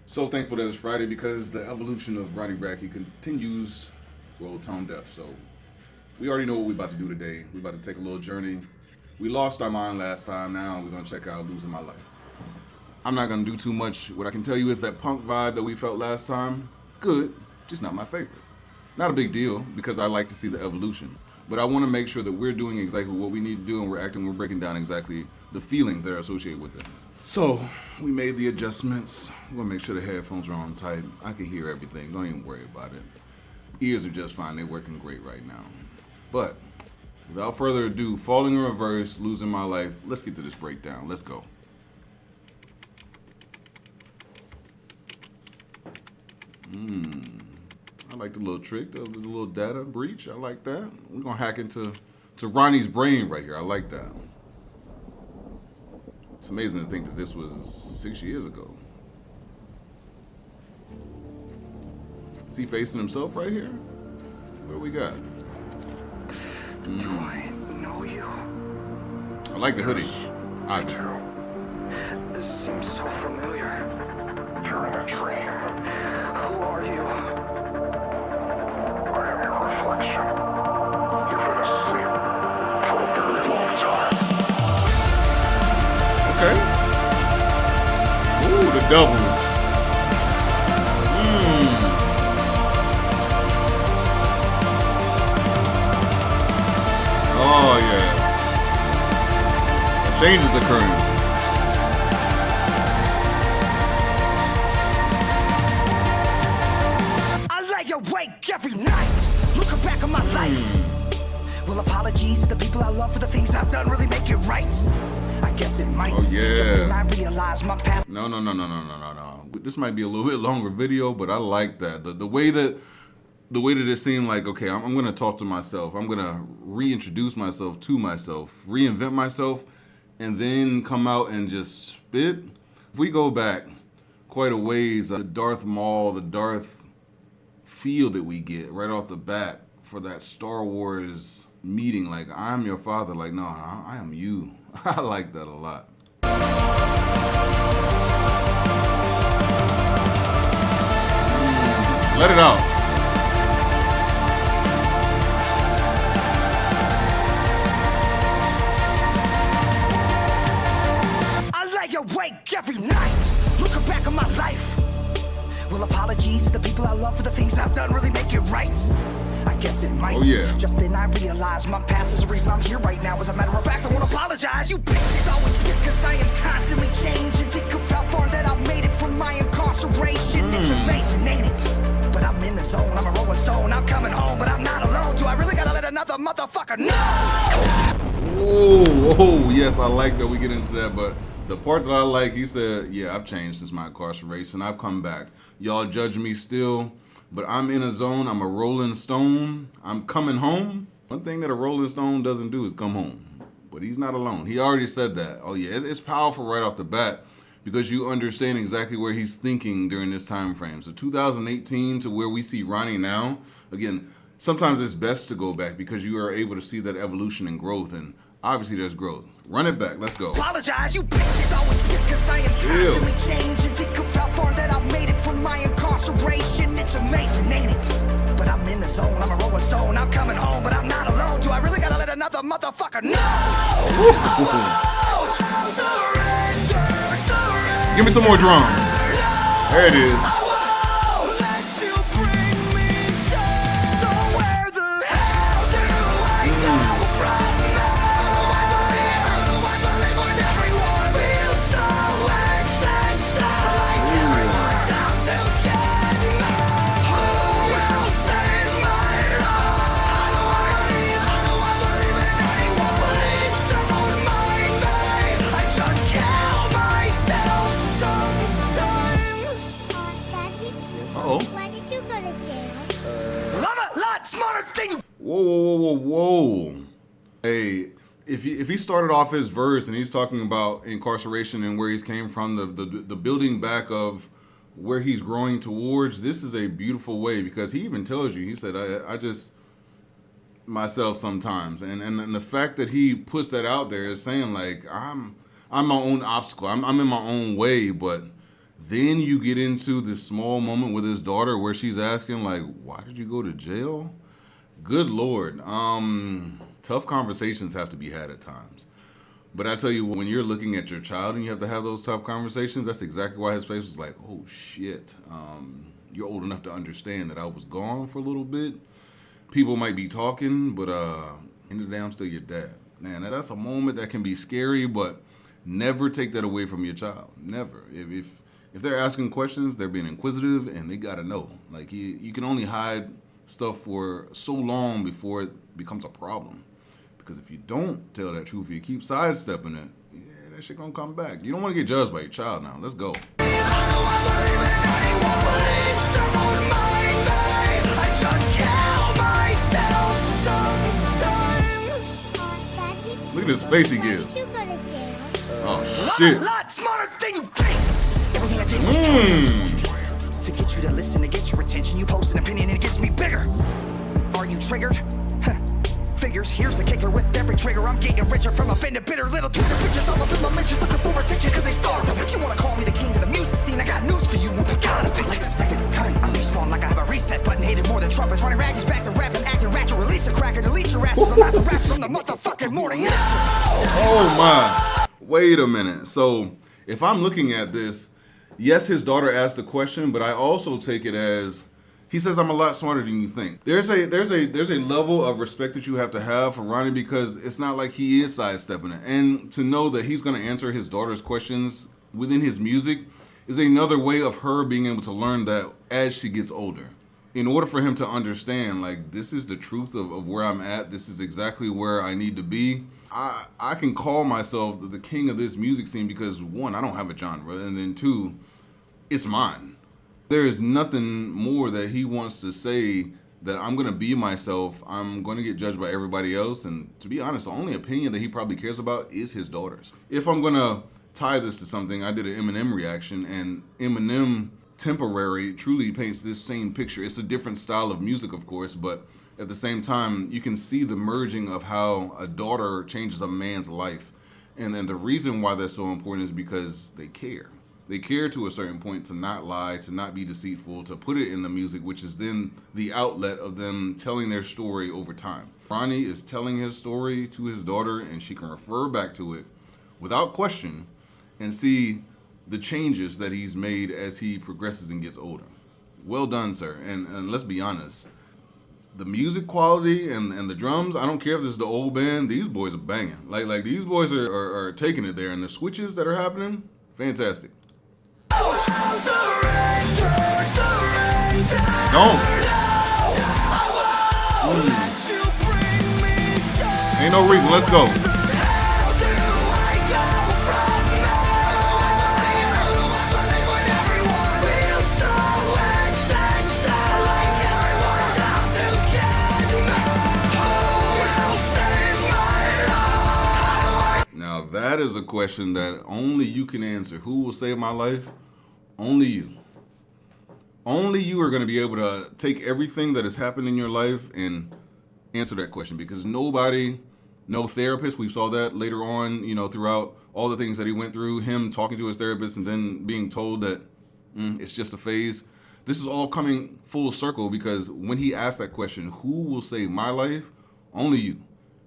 So thankful that it's Friday because the evolution of Ronnie he continues, well, tone deaf. So we already know what we're about to do today. We're about to take a little journey. We lost our mind last time. Now we're going to check out Losing My Life. I'm not going to do too much. What I can tell you is that punk vibe that we felt last time, good, just not my favorite. Not a big deal because I like to see the evolution. But I want to make sure that we're doing exactly what we need to do and we're breaking down exactly the feelings that are associated with it. So we made the adjustments. We're gonna make sure the headphones are on tight. I can hear everything. Don't even worry about it. Ears are just fine. They're working great right now. But without further ado, falling in reverse, losing my life. Let's get to this breakdown. Let's go. I like the little trick, the little data breach. I like that. We're gonna hack into Ronnie's brain right here. I like that. It's amazing to think that this was 6 years ago. Is he facing himself right here? What do we got? Do I know you? I like the hoodie, obviously. This seems so familiar. You're in a dream. Who are you? I am your reflection. You've been asleep for a very long time. Okay. Ooh, the doubles. Oh, yeah. A change is occurring. I lay awake every night, looking back on my life. Well, apologies to the people I love for the things I've done really make it right. I guess it might. Oh, yeah. Just when I realize my path. No. This might be a little bit longer video, but I like that. The way that it seemed like, okay, I'm going to talk to myself. I'm going to reintroduce myself to myself, reinvent myself, and then come out and just spit. If we go back quite a ways, the Darth Maul, the Darth feel that we get right off the bat for that Star Wars meeting, like, I'm your father. Like, no, I am you. I like that a lot. Let it out. I lay awake every night, looking back on my life. Well, apologies to the people I love for the things I've done really make it right. I guess it might. Oh, yeah. Just then I realized my past is the reason I'm here right now. As a matter of fact, I won't apologize. You bitches always pissed cause I am constantly changing. Think of how far that I've made it from my incarceration. It's amazing, ain't it? But I'm in the zone, I'm a rolling stone. I'm coming home, but I'm not alone. Do I really gotta let another motherfucker know? Oh, yes, I like that we get into that, but the part that I like, he said, yeah, I've changed since my incarceration. I've come back. Y'all judge me still, but I'm in a zone. I'm a rolling stone. I'm coming home. One thing that a rolling stone doesn't do is come home, but he's not alone. He already said that. Oh, yeah, it's powerful right off the bat because you understand exactly where he's thinking during this time frame. So 2018 to where we see Ronnie now, again, sometimes it's best to go back because you are able to see that evolution and growth, and obviously there's growth. Run it back. Let's go. Apologize, you bitches always pissed cause I am constantly changing. Think of how far that I've made it from my incarceration. It's amazing, ain't it? But I'm in the zone, I'm a rolling stone. I'm coming home, but I'm not alone. Do I really gotta let another motherfucker know? Give me some more drums. There it is. Why did you go to jail? I'm a lot smarter than you. Whoa. Hey, if he started off his verse and he's talking about incarceration and where he's came from, the building back of where he's growing towards, this is a beautiful way because he even tells you, he said, I just myself sometimes. And the fact that he puts that out there is saying like, I'm my own obstacle. I'm in my own way, but Then you get into this small moment with his daughter where she's asking, like, why did you go to jail? Good Lord. Tough conversations have to be had at times. But I tell you, when you're looking at your child and you have to have those tough conversations, that's exactly why his face was like, oh shit. You're old enough to understand that I was gone for a little bit. People might be talking, but end of the day, I'm still your dad. Man, that's a moment that can be scary, but never take that away from your child. Never. If they're asking questions, they're being inquisitive, and they gotta know. Like, you can only hide stuff for so long before it becomes a problem. Because if you don't tell that truth, if you keep sidestepping it, yeah, that shit gonna come back. You don't want to get judged by your child now. Let's go. Look at this face he gives. Why did you go to jail? Oh shit. Lot smarter than you think. Everything I did was to get you to listen, to get your attention. You post an opinion and it gets me bigger. Are you triggered? Figures, here's the kicker. With every trigger, I'm getting richer from offended, bitter little Twitter bitches all up in my mentions, looking for attention because they starved them. If you want to call me the king of the music scene, I got news for you. We gotta fit like a second coming. I'm respawn like I have a reset button, hated more than trumpets. Ronnie Raggy's back to rapping, acting ratchet, release a cracker, delete your asses. I'm not the rap from the motherfucking morning after. Oh my. Wait a minute. So if I'm looking at this, yes, his daughter asked a question, but I also take it as he says I'm a lot smarter than you think. There's a level of respect that you have to have for Ronnie because it's not like he is sidestepping it. And to know that he's going to answer his daughter's questions within his music is another way of her being able to learn that as she gets older. In order for him to understand, like, this is the truth of where I'm at, this is exactly where I need to be. I can call myself the king of this music scene because, one, I don't have a genre, and then two, it's mine. There is nothing more that he wants to say that I'm going to be myself. I'm going to get judged by everybody else. And to be honest, the only opinion that he probably cares about is his daughter's. If I'm going to tie this to something, I did an Eminem reaction, and Eminem Temporary truly paints this same picture. It's a different style of music, of course, but at the same time, you can see the merging of how a daughter changes a man's life. And then the reason why that's so important is because they care. They care to a certain point to not lie, to not be deceitful, to put it in the music, which is then the outlet of them telling their story over time. Ronnie is telling his story to his daughter, and she can refer back to it without question and see the changes that he's made as he progresses and gets older. Well done, sir. And let's be honest, the music quality and the drums, I don't care if this is the old band, these boys are banging. Like these boys are taking it there, and the switches that are happening, fantastic. Don't. Ain't no reason. Let's go. Now that is a question that only you can answer. Who will save my life? Only you. Only you are going to be able to take everything that has happened in your life and answer that question, because nobody, no therapist, we saw that later on, throughout all the things that he went through, him talking to his therapist and then being told that it's just a phase. This is all coming full circle because when he asked that question, who will save my life? Only you.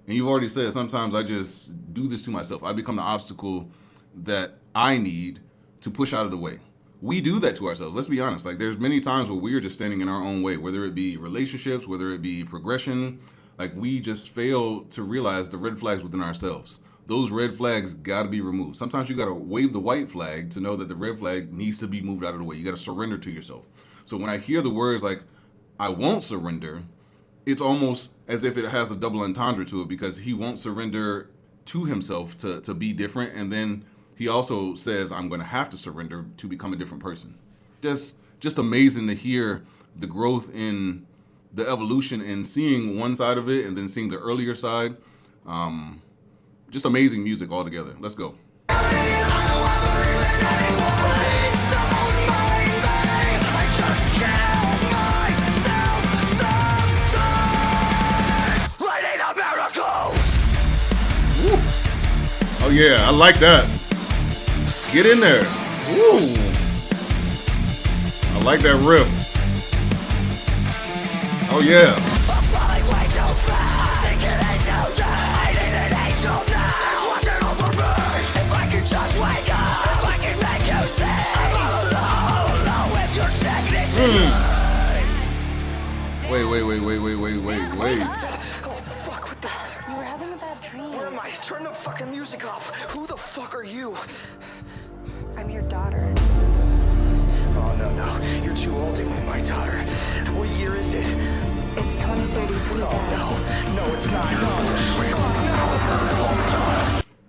And you've already said, sometimes I just do this to myself. I become the obstacle that I need to push out of the way. We do that to ourselves. Let's be honest. Like, there's many times where we're just standing in our own way, whether it be relationships, whether it be progression. Like, we just fail to realize the red flags within ourselves. Those red flags got to be removed. Sometimes you got to wave the white flag to know that the red flag needs to be moved out of the way. You got to surrender to yourself. So when I hear the words like, I won't surrender, it's almost as if it has a double entendre to it, because he won't surrender to himself to be different. And then he also says, I'm going to have to surrender to become a different person. Just amazing to hear the growth in the evolution and seeing one side of it and then seeing the earlier side. Just amazing music altogether. Let's go. Oh yeah, I like that. Get in there. Woo. like that riff. Oh yeah. Wait. Oh, fuck, what the? You were having a bad dream. Where am I? Turn the fucking music off. Who the fuck are you? I'm your daughter. Oh, no. You're too old to be my daughter. What year is it? It's 2033. Oh, no, it's not.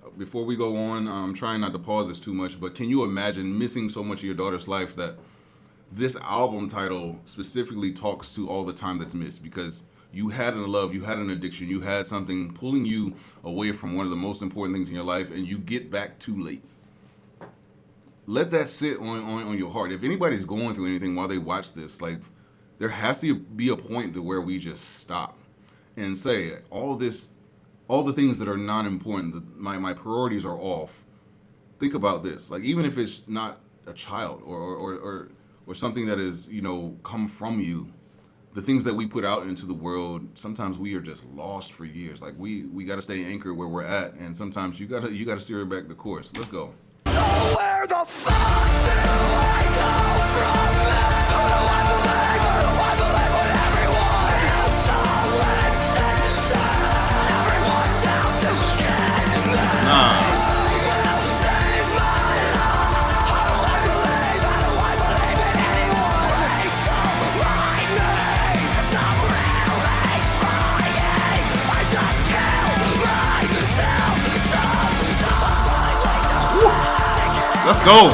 No. Before we go on, I'm trying not to pause this too much, but can you imagine missing so much of your daughter's life that this album title specifically talks to all the time that's missed? Because you had a love, you had an addiction, you had something pulling you away from one of the most important things in your life, and you get back too late. Let that sit on your heart. If anybody's going through anything while they watch this, like, there has to be a point to where we just stop and say, all the things that are not important, my priorities are off. Think about this. Like, even if it's not a child or something that is, come from you, the things that we put out into the world, sometimes we are just lost for years. Like, we got to stay anchored where we're at, and sometimes you gotta steer back the course. Let's go. Where the fuck do I go from now? Who do I believe? Who do I believe when everyone else always says everyone's out to get me? Nah. Save my life. How do I believe? How do I believe in anyone? Stop my name. Stop really trying. I just kill myself. Let's go.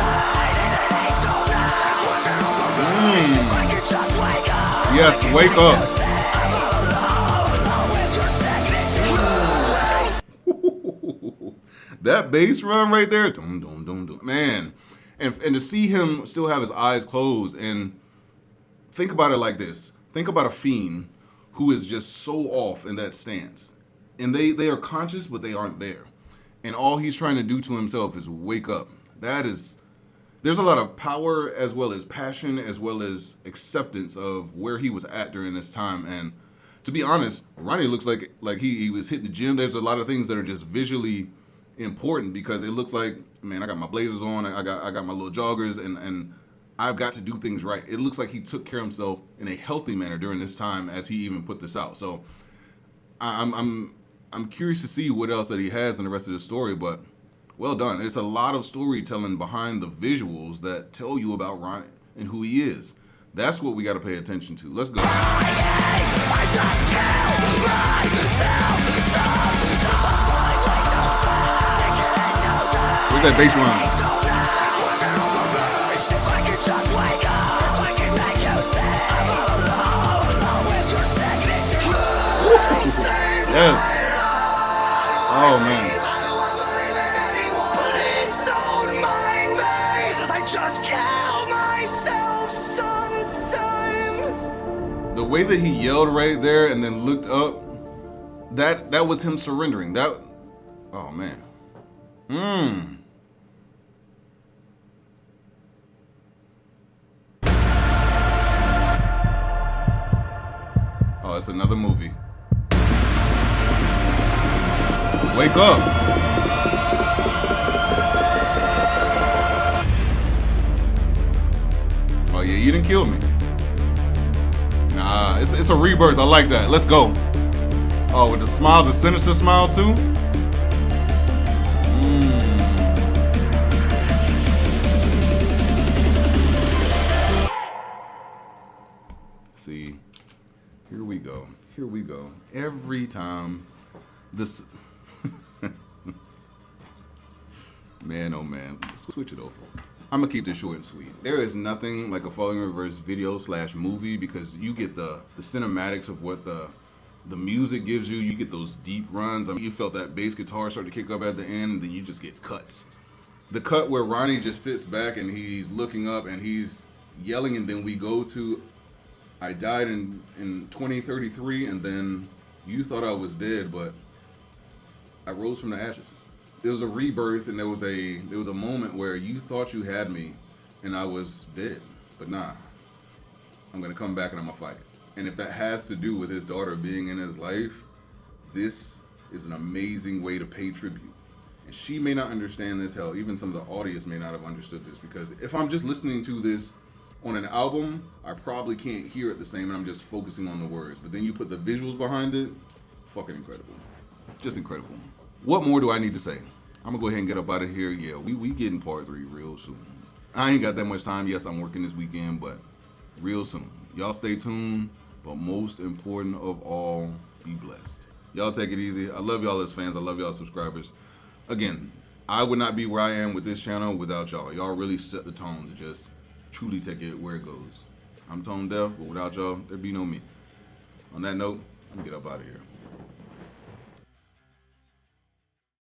Yes, wake up. That bass run right there, dum, dum, dum, dum. Man. And to see him still have his eyes closed, and think about it like this. Think about a fiend who is just so off in that stance. And they are conscious, but they aren't there. And all he's trying to do to himself is wake up. There's a lot of power as well as passion as well as acceptance of where he was at during this time. And to be honest, Ronnie looks like he was hitting the gym. There's a lot of things that are just visually important because it looks like, man, I got my blazers on, I got my little joggers, and I've got to do things right. It looks like he took care of himself in a healthy manner during this time as he even put this out. So I'm curious to see what else that he has in the rest of the story, but well done. It's a lot of storytelling behind the visuals that tell you about Ronnie and who he is. That's what we got to pay attention to. Let's go. Where's that bass line? Yes. Oh man. Just kill myself sometimes. The way that he yelled right there and then looked up, that was him surrendering. Oh man. Oh, it's another movie. Wake up. Oh yeah, you didn't kill me. Nah, it's a rebirth. I like that. Let's go. Oh, with the smile, the sinister smile too. See, here we go. Here we go. Every time this. Man, oh man. Switch it over. I'm gonna keep this short and sweet. There is nothing like a Falling in Reverse video / movie because you get the cinematics of what the music gives you. You get those deep runs. I mean, you felt that bass guitar start to kick up at the end, and then you just get cuts. The cut where Ronnie just sits back and he's looking up and he's yelling, and then we go to I died in 2033, and then you thought I was dead, but I rose from the ashes. There was a rebirth, and there was a moment where you thought you had me, and I was dead. But nah, I'm gonna come back and I'm gonna fight. And if that has to do with his daughter being in his life, this is an amazing way to pay tribute. And she may not understand this, hell, even some of the audience may not have understood this, because if I'm just listening to this on an album, I probably can't hear it the same, and I'm just focusing on the words. But then you put the visuals behind it, fucking incredible. Just incredible. What more do I need to say? I'm gonna go ahead and get up out of here. Yeah, we getting part 3 real soon. I ain't got that much time. Yes, I'm working this weekend, but real soon. Y'all stay tuned, but most important of all, be blessed. Y'all take it easy. I love y'all as fans. I love y'all subscribers. Again, I would not be where I am with this channel without y'all. Y'all really set the tone to just truly take it where it goes. I'm tone deaf, but without y'all, there'd be no me. On that note, I'm gonna get up out of here.